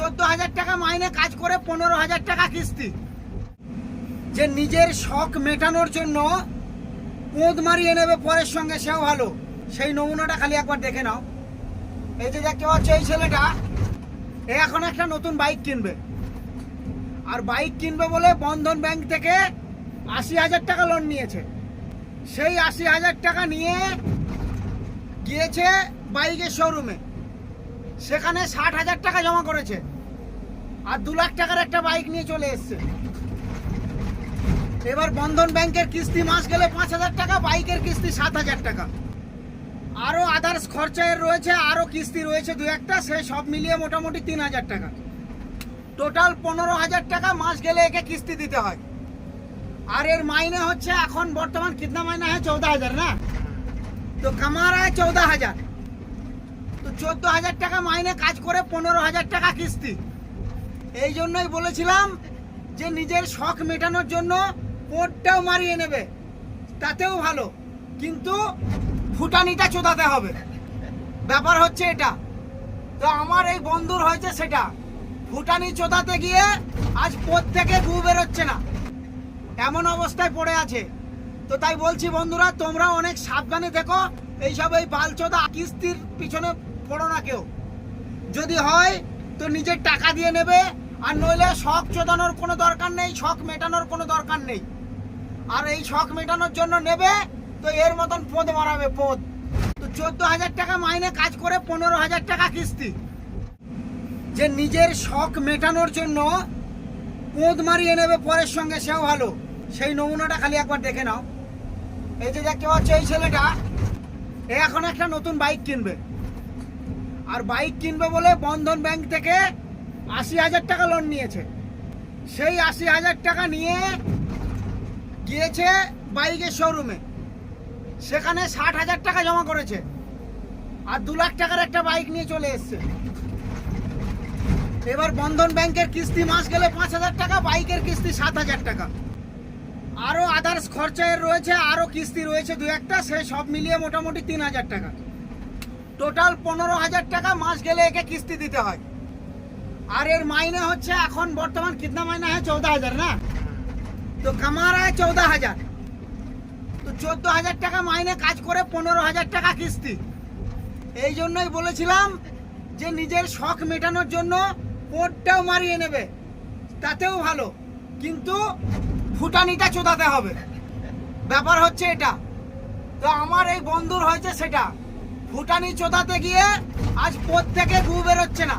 14,000 টাকা মাইনে কাজ করে 15,000 টাকা কিস্তি। যে নিজের শখ মেটানোর জন্য পোঁদ মারিয়ে নেবে পরের সঙ্গে, সেও ভালো। সেই নমুনাটা খালি একবার দেখে নাও। এই যে দেখতে পাচ্ছ, এই ছেলেটা এখন একটা নতুন বাইক কিনবে, আর বাইক কিনবে বলে বন্ধন ব্যাংক থেকে 80,000 টাকা লোন নিয়েছে। সেই 80,000 টাকা নিয়ে গিয়েছে বাইকের শোরুমে, সেখানে 60,000 টাকা জমা করেছে, আর 2 লাখ টাকার একটা বাইক নিয়ে চলে এসছে। এবার বন্ধন ব্যাংকের কিস্তি মাস গেলে 5,000 টাকা, বাইকের কিস্তি 7,000 টাকা, আরো আদার্স খরচা রয়েছে, আরো কিস্তি রয়েছে 2-1টা, সে সব মিলিয়ে মোটামুটি 3,000 টাকা। টোটাল 15,000 টাকা মাস গেলে একে কিস্তি দিতে হয়। আর এর মাইনে হচ্ছে এখন বর্তমান কিতনা মাইনা है 14,000 না, তো কামা রা 14,000, তো 14,000 টাকা মাইনে কাজ করে 15,000 টাকা কিস্তি। এই জন্যই বলেছিলাম যে নিজের শখ মেটানোর জন্য পোঁদটাও মারিয়ে নেবে, তাতেও ভালো, কিন্তু ফুটানিটা চোদাতে হবে। ব্যাপার হচ্ছে এটা। তো আমার এই বন্ধুর হয়েছে সেটা, ফুটানি চোদাতে গিয়ে আজ পোঁদ থেকে গু বেরোচ্ছে না, এমন অবস্থায় পড়ে আছে। তো তাই বলছি বন্ধুরা, তোমরা অনেক সাবধানে থেকো, এইসব এই বালচোদা কিস্তির পিছনে পড়ো না কেউ। যদি হয় তো নিজের টাকা দিয়ে নেবে, আর নইলে শখ চোদানোর কোনো দরকার নেই, শখ মেটানোর কোনো দরকার নেই। আর এই শখ মেটানোর জন্য নেবে তো এর মতন পোঁদ মারাবে, পোঁদ। তো 14,000 টাকা মাইনে কাজ করে 15,000 টাকা কিস্তি। যে নিজের শখ মেটানোর জন্য পোঁদ মারিয়ে নেবে পরের সঙ্গে, সেও ভালো। সেই নমুনাটা খালি একবার দেখে নাও। এই যে দেখতে পাচ্ছ, এই ছেলেটা এখন একটা নতুন বাইক কিনবে, আর বাইক কিনবে বলে বন্ধন ব্যাংক থেকে 80,000 টাকা লোন নিয়েছে। সেই 80,000 টাকা নিয়ে গিয়েছে বাইকের শোরুমে, সেখানে 60,000 টাকা জমা করেছে, আর 2 লাখ টাকার একটা বাইক নিয়ে চলে এসছে। এবার বন্ধন ব্যাংকের কিস্তি মাস গেলে 5,000 টাকা, বাইকের কিস্তি 7,000 টাকা, আরো আদার্স খরচা রয়েছে, আরো কিস্তি রয়েছে 2-1টা, সে সব মিলিয়ে মোটামুটি 3,000 টাকা। টোটাল 15,000 টাকা মাস গেলে একে কিস্তি দিতে হয়। আর এর মাইনে হচ্ছে এখন বর্তমান কিতনা মাইনা है 14,000 না, তো কামা রা 14,000, তো 14,000 টাকা মাইনে কাজ করে 15,000 টাকা কিস্তি। এই জন্যই বলেছিলাম যে নিজের শখ মেটানোর জন্য পোঁদটাও মারিয়ে নেবে, তাতেও ভালো, কিন্তু ফুটানিটা চোদাতে হবে। ব্যাপার হচ্ছে এটা। তো আমার এই বন্ধুর হয়েছে সেটা, ফুটানি চোদাতে গিয়ে আজ পোঁদ থেকে গু বেরোচ্ছে না,